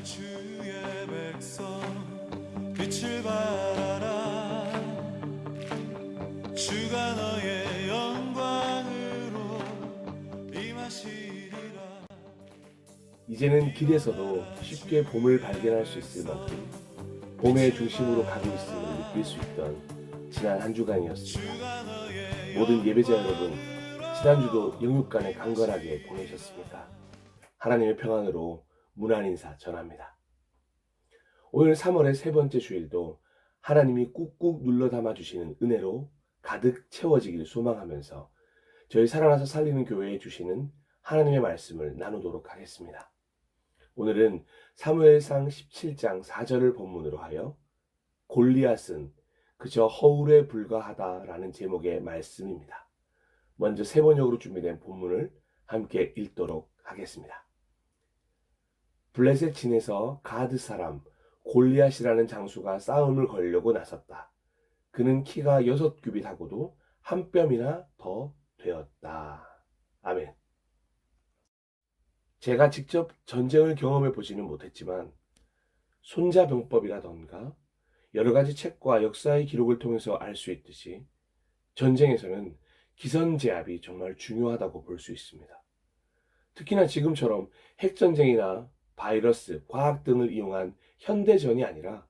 주의 백성 빛을 발하라. 주가 너의 영광으로 임하시리라. 이제는 길에서도 쉽게 봄을 발견할 수 있을 만큼 봄의 중심으로 가고 있음을 느낄 수 있던 지난 한 주간이었습니다. 모든 예배자 여러분, 지난주도 영육간에 강건하게 보내셨습니까? 하나님의 평안으로 문안 인사 전합니다. 오늘 3월의 세 번째 주일도 하나님이 꾹꾹 눌러 담아주시는 은혜로 가득 채워지길 소망하면서 저희 살아나서 살리는 교회에 주시는 하나님의 말씀을 나누도록 하겠습니다. 오늘은 사무엘상 17장 4절을 본문으로 하여 골리앗은 그저 허울에 불과하다라는 제목의 말씀입니다. 먼저 세 번역으로 준비된 본문을 함께 읽도록 하겠습니다. 블레셋 진에서 가드 사람 골리앗이라는 장수가 싸움을 걸려고 나섰다. 그는 키가 6규빗하고도 한 뼘이나 더 되었다. 아멘. 제가 직접 전쟁을 경험해 보지는 못했지만 손자병법이라던가 여러 가지 책과 역사의 기록을 통해서 알 수 있듯이 전쟁에서는 기선제압이 정말 중요하다고 볼 수 있습니다. 특히나 지금처럼 핵전쟁이나 바이러스, 과학 등을 이용한 현대전이 아니라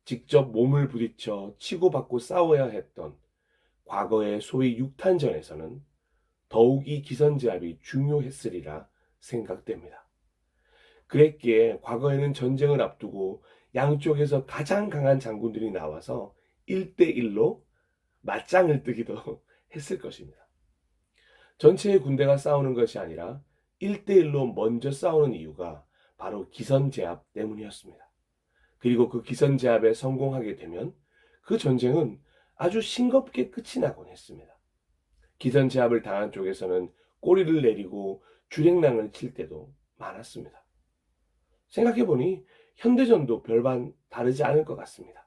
직접 몸을 부딪혀 치고받고 싸워야 했던 과거의 소위 육탄전에서는 더욱 이 기선제압이 중요했으리라 생각됩니다. 그랬기에 과거에는 전쟁을 앞두고 양쪽에서 가장 강한 장군들이 나와서 1대1로 맞짱을 뜨기도 했을 것입니다. 전체의 군대가 싸우는 것이 아니라 1대1로 먼저 싸우는 이유가 바로 기선제압 때문이었습니다. 그리고 그 기선제압에 성공하게 되면 그 전쟁은 아주 싱겁게 끝이 나곤 했습니다. 기선제압을 당한 쪽에서는 꼬리를 내리고 주랭랑을 칠 때도 많았습니다. 생각해보니 현대전도 별반 다르지 않을 것 같습니다.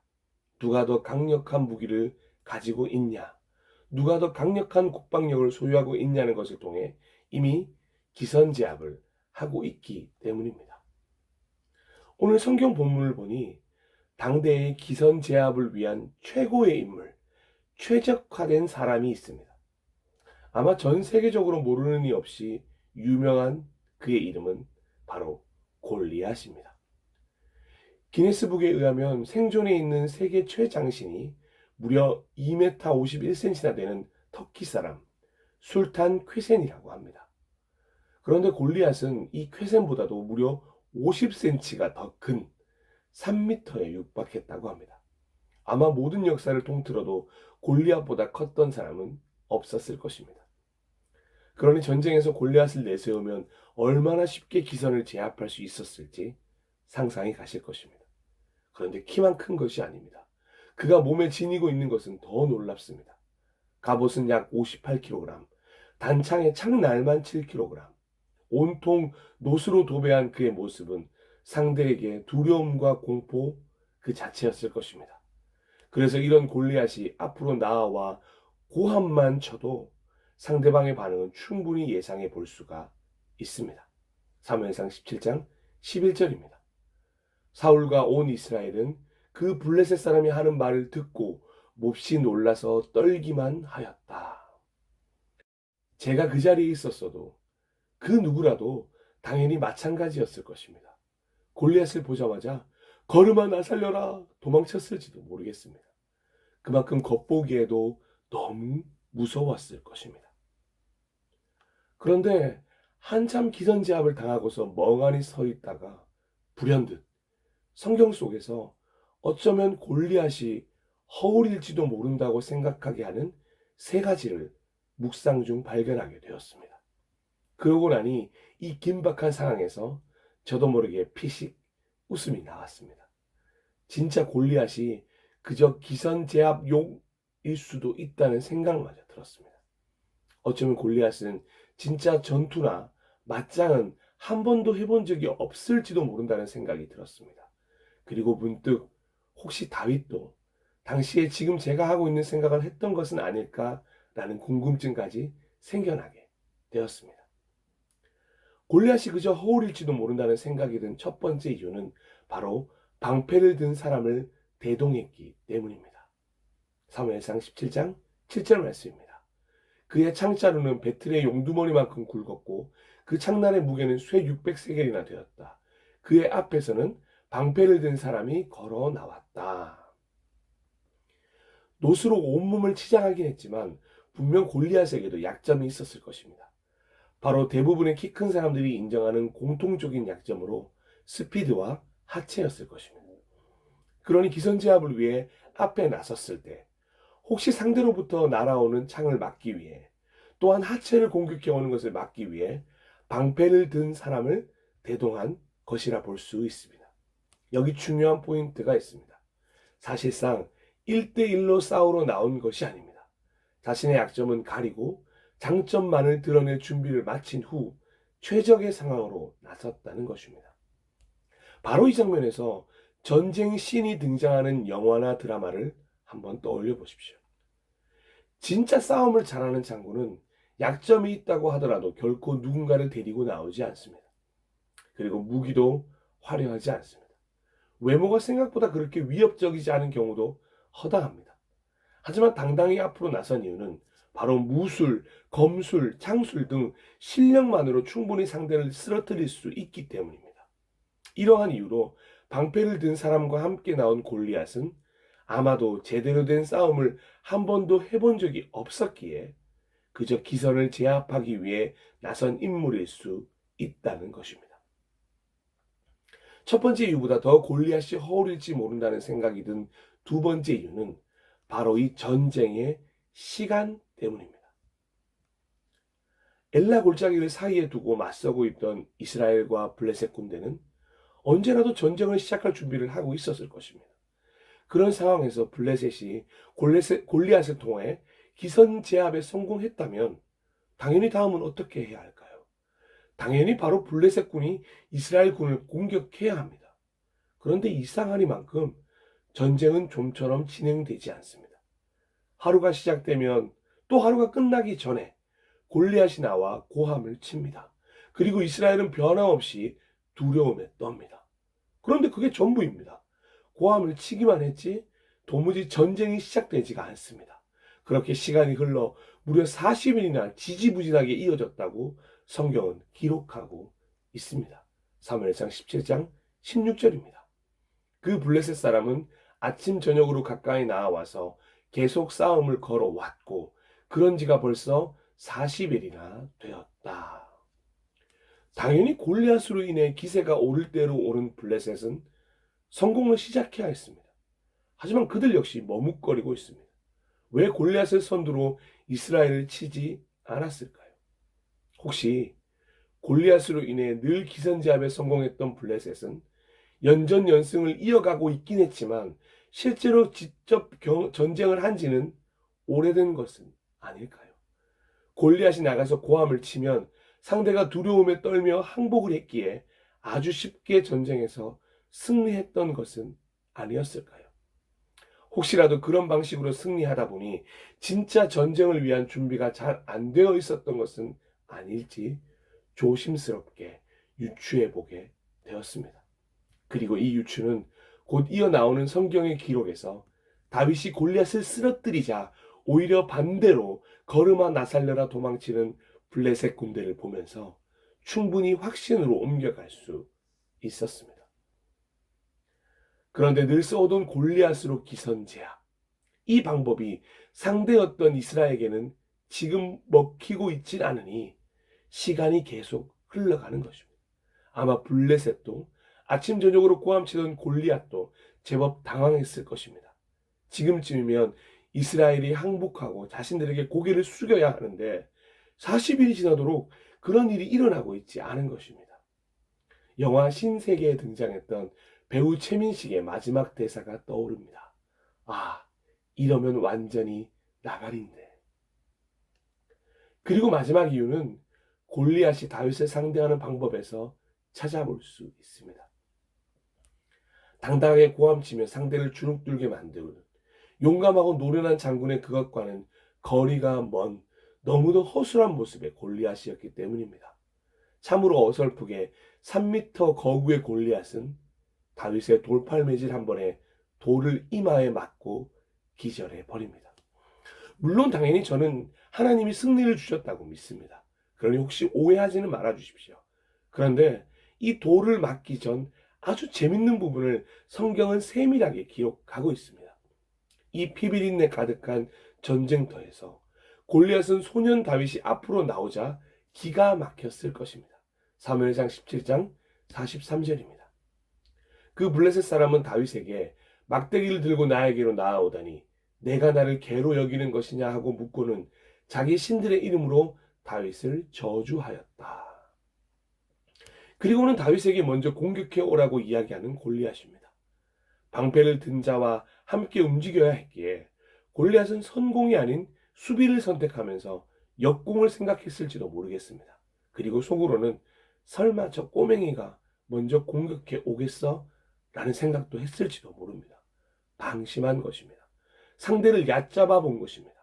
누가 더 강력한 무기를 가지고 있냐, 누가 더 강력한 국방력을 소유하고 있냐는 것을 통해 이미 기선제압을 하고 있기 때문입니다. 오늘 성경 본문을 보니 당대의 기선제압을 위한 최고의 인물, 최적화된 사람이 있습니다. 아마 전 세계적으로 모르는 이 없이 유명한 그의 이름은 바로 골리앗입니다. 기네스북에 의하면 생존해 있는 세계 최장신이 무려 2m 51cm나 되는 터키 사람 술탄 쾌센이라고 합니다. 그런데 골리앗은 이 쾌센보다도 무려 50cm가 더 큰 3m에 육박했다고 합니다. 아마 모든 역사를 통틀어도 골리앗보다 컸던 사람은 없었을 것입니다. 그러니 전쟁에서 골리앗을 내세우면 얼마나 쉽게 기선을 제압할 수 있었을지 상상이 가실 것입니다. 그런데 키만 큰 것이 아닙니다. 그가 몸에 지니고 있는 것은 더 놀랍습니다. 갑옷은 약 58kg, 단창에 창날만 7kg, 온통 노스로 도배한 그의 모습은 상대에게 두려움과 공포 그 자체였을 것입니다. 그래서 이런 골리앗이 앞으로 나아와 고함만 쳐도 상대방의 반응은 충분히 예상해 볼 수가 있습니다. 사무엘상 17장 11절입니다. 사울과 온 이스라엘은 그 블레셋 사람이 하는 말을 듣고 몹시 놀라서 떨기만 하였다. 제가 그 자리에 있었어도 그 누구라도 당연히 마찬가지였을 것입니다. 골리앗을 보자마자 걸음아 나 살려라 도망쳤을지도 모르겠습니다. 그만큼 겉보기에도 너무 무서웠을 것입니다. 그런데 한참 기선제압을 당하고서 멍하니 서 있다가 불현듯 성경 속에서 어쩌면 골리앗이 허울일지도 모른다고 생각하게 하는 세 가지를 묵상 중 발견하게 되었습니다. 그러고 나니 이 긴박한 상황에서 저도 모르게 피식 웃음이 나왔습니다. 진짜 골리앗이 그저 기선제압용일 수도 있다는 생각마저 들었습니다. 어쩌면 골리앗은 진짜 전투나 맞짱은 한 번도 해본 적이 없을지도 모른다는 생각이 들었습니다. 그리고 문득 혹시 다윗도 당시에 지금 제가 하고 있는 생각을 했던 것은 아닐까라는 궁금증까지 생겨나게 되었습니다. 골리앗이 그저 허울일지도 모른다는 생각이 든 첫 번째 이유는 바로 방패를 든 사람을 대동했기 때문입니다. 사무엘상 17장 7절 말씀입니다. 그의 창자루는 배틀의 용두머리만큼 굵었고 그 창날의 무게는 쇠 600세겔이나 되었다. 그의 앞에서는 방패를 든 사람이 걸어 나왔다. 노스로 온몸을 치장하긴 했지만 분명 골리앗에게도 약점이 있었을 것입니다. 바로 대부분의 키 큰 사람들이 인정하는 공통적인 약점으로 스피드와 하체였을 것입니다. 그러니 기선제압을 위해 앞에 나섰을 때 혹시 상대로부터 날아오는 창을 막기 위해 또한 하체를 공격해오는 것을 막기 위해 방패를 든 사람을 대동한 것이라 볼 수 있습니다. 여기 중요한 포인트가 있습니다. 사실상 1대1로 싸우러 나온 것이 아닙니다. 자신의 약점은 가리고 장점만을 드러낼 준비를 마친 후 최적의 상황으로 나섰다는 것입니다. 바로 이 장면에서 전쟁 씬이 등장하는 영화나 드라마를 한번 떠올려 보십시오. 진짜 싸움을 잘하는 장군은 약점이 있다고 하더라도 결코 누군가를 데리고 나오지 않습니다. 그리고 무기도 화려하지 않습니다. 외모가 생각보다 그렇게 위협적이지 않은 경우도 허다합니다. 하지만 당당히 앞으로 나선 이유는 바로 무술, 검술, 창술 등 실력만으로 충분히 상대를 쓰러뜨릴 수 있기 때문입니다. 이러한 이유로 방패를 든 사람과 함께 나온 골리앗은 아마도 제대로 된 싸움을 한 번도 해본 적이 없었기에 그저 기선을 제압하기 위해 나선 인물일 수 있다는 것입니다. 첫 번째 이유보다 더 골리앗이 허울일지 모른다는 생각이 든 두 번째 이유는 바로 이 전쟁의 시간 때문입니다. 엘라 골짜기를 사이에 두고 맞서고 있던 이스라엘과 블레셋 군대는 언제라도 전쟁을 시작할 준비를 하고 있었을 것입니다. 그런 상황에서 블레셋이 골리앗을 통해 기선 제압에 성공했다면 당연히 다음은 어떻게 해야 할까요? 당연히 바로 블레셋 군이 이스라엘 군을 공격해야 합니다. 그런데 이상하니만큼 전쟁은 좀처럼 진행되지 않습니다. 하루가 시작되면 또 하루가 끝나기 전에 골리앗이 나와 고함을 칩니다. 그리고 이스라엘은 변함없이 두려움에 떱니다. 그런데 그게 전부입니다. 고함을 치기만 했지 도무지 전쟁이 시작되지가 않습니다. 그렇게 시간이 흘러 무려 40일이나 지지부진하게 이어졌다고 성경은 기록하고 있습니다. 사무엘상 17장 16절입니다. 그 블레셋 사람은 아침 저녁으로 가까이 나와서 계속 싸움을 걸어왔고 그런 지가 벌써 40일이나 되었다. 당연히 골리앗으로 인해 기세가 오를 대로 오른 블레셋은 성공을 시작해야 했습니다. 하지만 그들 역시 머뭇거리고 있습니다. 왜 골리앗을 선두로 이스라엘을 치지 않았을까요? 혹시 골리앗으로 인해 늘 기선제압에 성공했던 블레셋은 연전연승을 이어가고 있긴 했지만 실제로 직접 전쟁을 한 지는 오래된 것은 아닐까요? 골리앗이 나가서 고함을 치면 상대가 두려움에 떨며 항복을 했기에 아주 쉽게 전쟁에서 승리했던 것은 아니었을까요? 혹시라도 그런 방식으로 승리하다 보니 진짜 전쟁을 위한 준비가 잘 안 되어 있었던 것은 아닐지 조심스럽게 유추해 보게 되었습니다. 그리고 이 유추는 곧 이어 나오는 성경의 기록에서 다윗이 골리앗을 쓰러뜨리자 오히려 반대로 걸음아 나살려라 도망치는 블레셋 군대를 보면서 충분히 확신으로 옮겨갈 수 있었습니다. 그런데 늘 써오던 골리앗으로 기선제압, 이 방법이 상대였던 이스라엘에게는 지금 먹히고 있진 않으니 시간이 계속 흘러가는 것입니다. 아마 블레셋도 아침 저녁으로 고함치던 골리앗도 제법 당황했을 것입니다. 지금쯤이면 이스라엘이 항복하고 자신들에게 고개를 숙여야 하는데 40일이 지나도록 그런 일이 일어나고 있지 않은 것입니다. 영화 신세계에 등장했던 배우 최민식의 마지막 대사가 떠오릅니다. 아, 이러면 완전히 나가린데. 그리고 마지막 이유는 골리앗이 다윗을 상대하는 방법에서 찾아볼 수 있습니다. 당당하게 고함치며 상대를 주눅들게 만드는 용감하고 노련한 장군의 그것과는 거리가 먼 너무도 허술한 모습의 골리앗이었기 때문입니다. 참으로 어설프게 3미터 거구의 골리앗은 다윗의 돌팔매질 한 번에 돌을 이마에 맞고 기절해 버립니다. 물론 당연히 저는 하나님이 승리를 주셨다고 믿습니다. 그러니 혹시 오해하지는 말아 주십시오. 그런데 이 돌을 맞기 전 아주 재밌는 부분을 성경은 세밀하게 기록하고 있습니다. 이 피비린내 가득한 전쟁터에서 골리앗은 소년 다윗이 앞으로 나오자 기가 막혔을 것입니다. 사무엘상 17장 43절입니다. 그 블레셋 사람은 다윗에게 막대기를 들고 나에게로 나아오다니 내가 나를 개로 여기는 것이냐 하고 묻고는 자기 신들의 이름으로 다윗을 저주하였다. 그리고는 다윗에게 먼저 공격해 오라고 이야기하는 골리앗입니다. 방패를 든 자와 함께 움직여야 했기에 골리앗은 선공이 아닌 수비를 선택하면서 역공을 생각했을지도 모르겠습니다. 그리고 속으로는 설마 저 꼬맹이가 먼저 공격해 오겠어? 라는 생각도 했을지도 모릅니다. 방심한 것입니다. 상대를 얕잡아 본 것입니다.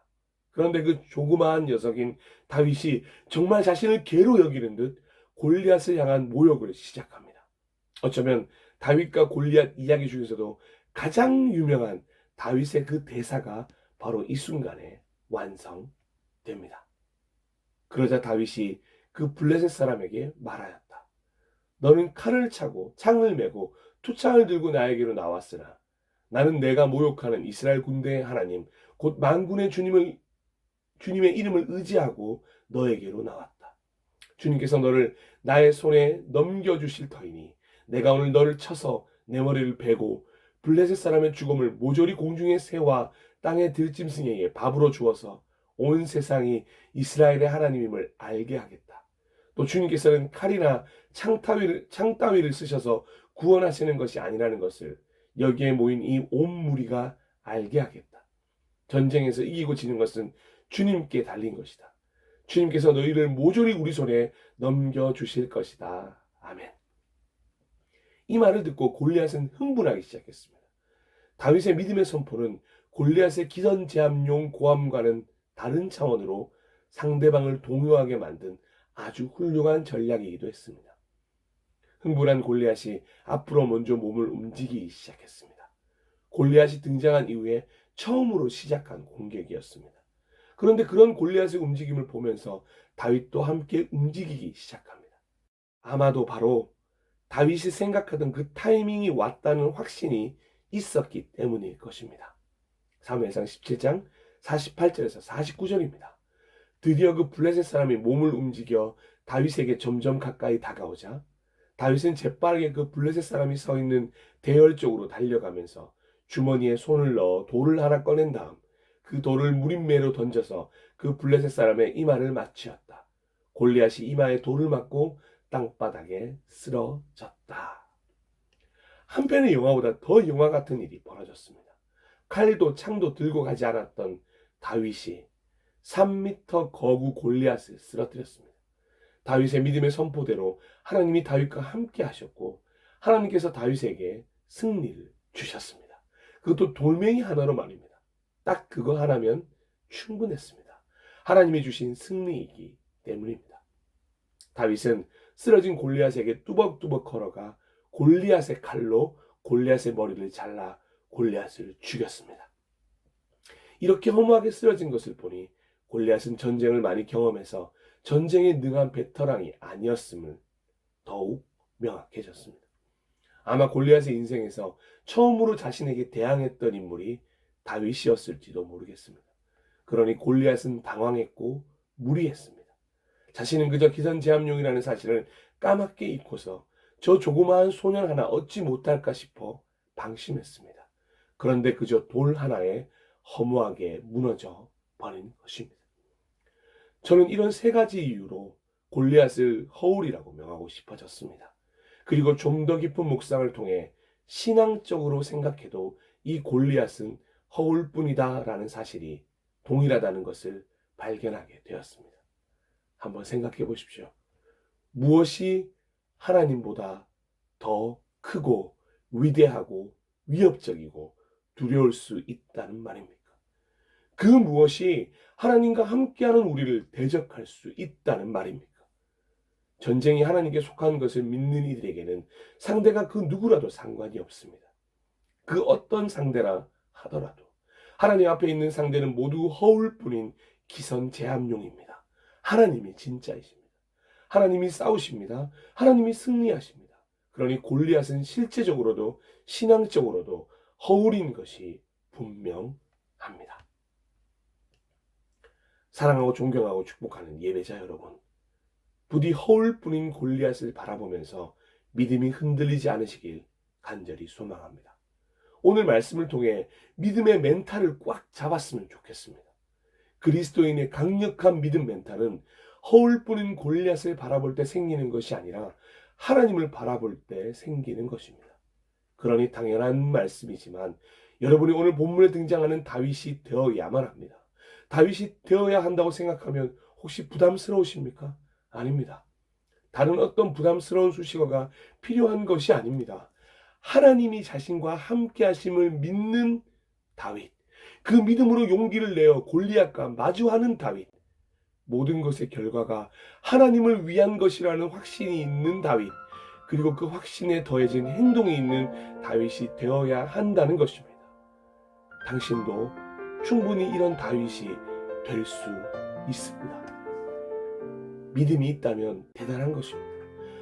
그런데 그 조그마한 녀석인 다윗이 정말 자신을 개로 여기는 듯 골리앗을 향한 모욕을 시작합니다. 어쩌면 다윗과 골리앗 이야기 중에서도 가장 유명한 다윗의 그 대사가 바로 이 순간에 완성됩니다. 그러자 다윗이 그 블레셋 사람에게 말하였다. 너는 칼을 차고 창을 메고 투창을 들고 나에게로 나왔으나 나는 내가 모욕하는 이스라엘 군대의 하나님 곧 만군의 주님의 이름을 의지하고 너에게로 나왔다. 주님께서 너를 나의 손에 넘겨주실 터이니 내가 오늘 너를 쳐서 내 머리를 베고 블레셋 사람의 죽음을 모조리 공중의 새와 땅의 들짐승에게 밥으로 주어서 온 세상이 이스라엘의 하나님임을 알게 하겠다. 또 주님께서는 칼이나 창따위를 쓰셔서 구원하시는 것이 아니라는 것을 여기에 모인 이 온 무리가 알게 하겠다. 전쟁에서 이기고 지는 것은 주님께 달린 것이다. 주님께서 너희를 모조리 우리 손에 넘겨주실 것이다. 아멘. 이 말을 듣고 골리앗은 흥분하기 시작했습니다. 다윗의 믿음의 선포는 골리앗의 기선제압용 고함과는 다른 차원으로 상대방을 동요하게 만든 아주 훌륭한 전략이기도 했습니다. 흥분한 골리앗이 앞으로 먼저 몸을 움직이기 시작했습니다. 골리앗이 등장한 이후에 처음으로 시작한 공격이었습니다. 그런데 그런 골리앗의 움직임을 보면서 다윗도 함께 움직이기 시작합니다. 아마도 바로 다윗이 생각하던 그 타이밍이 왔다는 확신이 있었기 때문일 것입니다. 사무엘상 17장 48절에서 49절입니다. 드디어 그 블레셋 사람이 몸을 움직여 다윗에게 점점 가까이 다가오자 다윗은 재빠르게 그 블레셋 사람이 서 있는 대열 쪽으로 달려가면서 주머니에 손을 넣어 돌을 하나 꺼낸 다음 그 돌을 무림매로 던져서 그 블레셋 사람의 이마를 맞추었다. 골리앗이 이마에 돌을 맞고 땅바닥에 쓰러졌다. 한편의 영화보다 더 영화 같은 일이 벌어졌습니다. 칼도 창도 들고 가지 않았던 다윗이 3미터 거구 골리앗을 쓰러뜨렸습니다. 다윗의 믿음의 선포대로 하나님이 다윗과 함께 하셨고 하나님께서 다윗에게 승리를 주셨습니다. 그것도 돌멩이 하나로 말입니다. 딱 그거 하나면 충분했습니다. 하나님이 주신 승리이기 때문입니다. 다윗은 쓰러진 골리앗에게 뚜벅뚜벅 걸어가 골리앗의 칼로 골리앗의 머리를 잘라 골리앗을 죽였습니다. 이렇게 허무하게 쓰러진 것을 보니 골리앗은 전쟁을 많이 경험해서 전쟁에 능한 베테랑이 아니었음을 더욱 명확해졌습니다. 아마 골리앗의 인생에서 처음으로 자신에게 대항했던 인물이 다윗이었을지도 모르겠습니다. 그러니 골리앗은 당황했고 무리했습니다. 자신은 그저 기선제압용이라는 사실을 까맣게 잊고서 저 조그마한 소년 하나 얻지 못할까 싶어 방심했습니다. 그런데 그저 돌 하나에 허무하게 무너져 버린 것입니다. 저는 이런 세 가지 이유로 골리앗을 허울이라고 명하고 싶어졌습니다. 그리고 좀 더 깊은 묵상을 통해 신앙적으로 생각해도 이 골리앗은 허울뿐이다 라는 사실이 동일하다는 것을 발견하게 되었습니다. 한번 생각해 보십시오. 무엇이 하나님보다 더 크고 위대하고 위협적이고 두려울 수 있다는 말입니까? 그 무엇이 하나님과 함께하는 우리를 대적할 수 있다는 말입니까? 전쟁이 하나님께 속한 것을 믿는 이들에게는 상대가 그 누구라도 상관이 없습니다. 그 어떤 상대라 하더라도 하나님 앞에 있는 상대는 모두 허울뿐인 기선제압용입니다. 하나님이 진짜이십니다. 하나님이 싸우십니다. 하나님이 승리하십니다. 그러니 골리앗은 실제적으로도 신앙적으로도 허울인 것이 분명합니다. 사랑하고 존경하고 축복하는 예배자 여러분, 부디 허울뿐인 골리앗을 바라보면서 믿음이 흔들리지 않으시길 간절히 소망합니다. 오늘 말씀을 통해 믿음의 멘탈을 꽉 잡았으면 좋겠습니다. 그리스도인의 강력한 믿음 멘탈은 허울뿐인 골리앗을 바라볼 때 생기는 것이 아니라 하나님을 바라볼 때 생기는 것입니다. 그러니 당연한 말씀이지만 여러분이 오늘 본문에 등장하는 다윗이 되어야만 합니다. 다윗이 되어야 한다고 생각하면 혹시 부담스러우십니까? 아닙니다. 다른 어떤 부담스러운 수식어가 필요한 것이 아닙니다. 하나님이 자신과 함께 하심을 믿는 다윗, 그 믿음으로 용기를 내어 골리앗과 마주하는 다윗, 모든 것의 결과가 하나님을 위한 것이라는 확신이 있는 다윗, 그리고 그 확신에 더해진 행동이 있는 다윗이 되어야 한다는 것입니다. 당신도 충분히 이런 다윗이 될 수 있습니다. 믿음이 있다면 대단한 것입니다.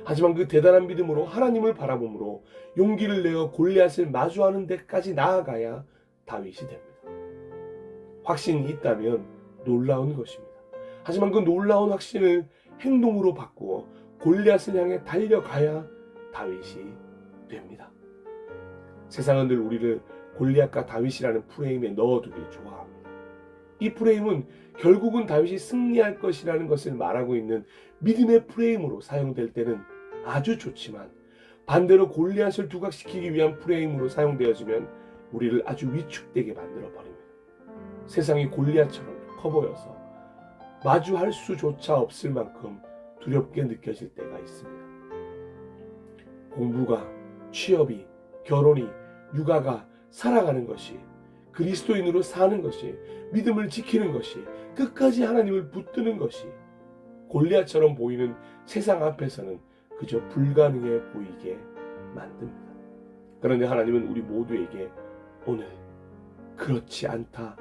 하지만 그 대단한 믿음으로 하나님을 바라봄으로 용기를 내어 골리앗을 마주하는 데까지 나아가야 다윗이 됩니다. 확신이 있다면 놀라운 것입니다. 하지만 그 놀라운 확신을 행동으로 바꾸어 골리앗을 향해 달려가야 다윗이 됩니다. 세상은 늘 우리를 골리앗과 다윗이라는 프레임에 넣어두길 좋아합니다. 이 프레임은 결국은 다윗이 승리할 것이라는 것을 말하고 있는 믿음의 프레임으로 사용될 때는 아주 좋지만 반대로 골리앗을 두각시키기 위한 프레임으로 사용되어지면 우리를 아주 위축되게 만들어 버립니다. 세상이 골리앗처럼 커 보여서 마주할 수조차 없을 만큼 두렵게 느껴질 때가 있습니다. 공부가, 취업이, 결혼이, 육아가, 살아가는 것이, 그리스도인으로 사는 것이, 믿음을 지키는 것이, 끝까지 하나님을 붙드는 것이 골리앗처럼 보이는 세상 앞에서는 그저 불가능해 보이게 만듭니다. 그런데 하나님은 우리 모두에게 오늘 그렇지 않다.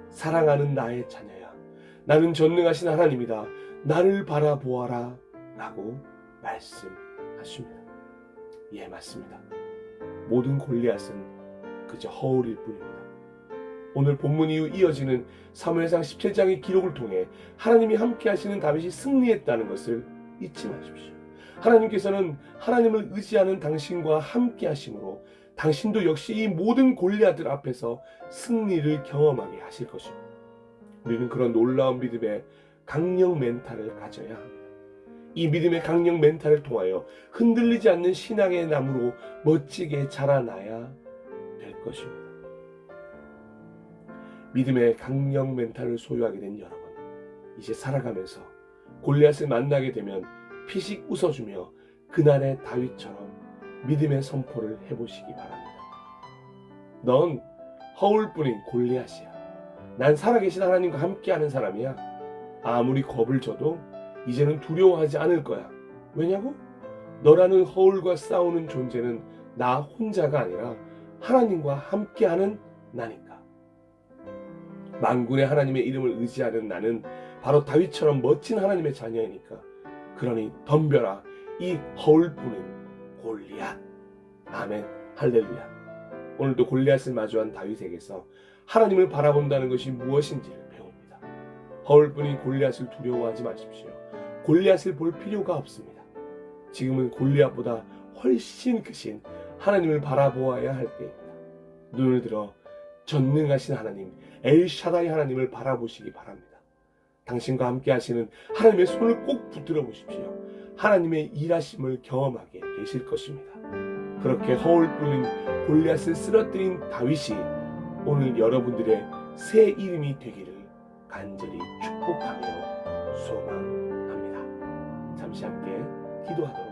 사랑하는 나의 자녀야. 나는 전능하신 하나님이다. 나를 바라보아라. 라고 말씀하십니다. 예, 맞습니다. 모든 골리앗은 그저 허울일 뿐입니다. 오늘 본문 이후 이어지는 사무엘상 17장의 기록을 통해 하나님이 함께 하시는 다윗이 승리했다는 것을 잊지 마십시오. 하나님께서는 하나님을 의지하는 당신과 함께 하심으로 당신도 역시 이 모든 골리앗들 앞에서 승리를 경험하게 하실 것입니다. 우리는 그런 놀라운 믿음의 강력 멘탈을 가져야 합니다. 이 믿음의 강력 멘탈을 통하여 흔들리지 않는 신앙의 나무로 멋지게 자라나야 될 것입니다. 믿음의 강력 멘탈을 소유하게 된 여러분, 이제 살아가면서 골리앗을 만나게 되면 피식 웃어주며 그날의 다윗처럼 믿음의 선포를 해보시기 바랍니다. 넌 허울뿐인 골리앗이야. 난 살아계신 하나님과 함께하는 사람이야. 아무리 겁을 줘도 이제는 두려워하지 않을 거야. 왜냐고? 너라는 허울과 싸우는 존재는 나 혼자가 아니라 하나님과 함께하는 나니까. 만군의 하나님의 이름을 의지하는 나는 바로 다윗처럼 멋진 하나님의 자녀이니까. 그러니 덤벼라 이 허울뿐인 골리앗. 아멘. 할렐루야. 오늘도 골리앗을 마주한 다윗에게서 하나님을 바라본다는 것이 무엇인지를 배웁니다. 허울뿐인 골리앗을 두려워하지 마십시오. 골리앗을 볼 필요가 없습니다. 지금은 골리앗보다 훨씬 크신 하나님을 바라보아야 할 때입니다. 눈을 들어 전능하신 하나님, 엘샤다이 하나님을 바라보시기 바랍니다. 당신과 함께 하시는 하나님의 손을 꼭 붙들어 보십시오. 하나님의 일하심을 경험하게 되실 것입니다. 그렇게 허울뿐인 골리앗을 쓰러뜨린 다윗이 오늘 여러분들의 새 이름이 되기를 간절히 축복하며 소망합니다. 잠시 함께 기도하도록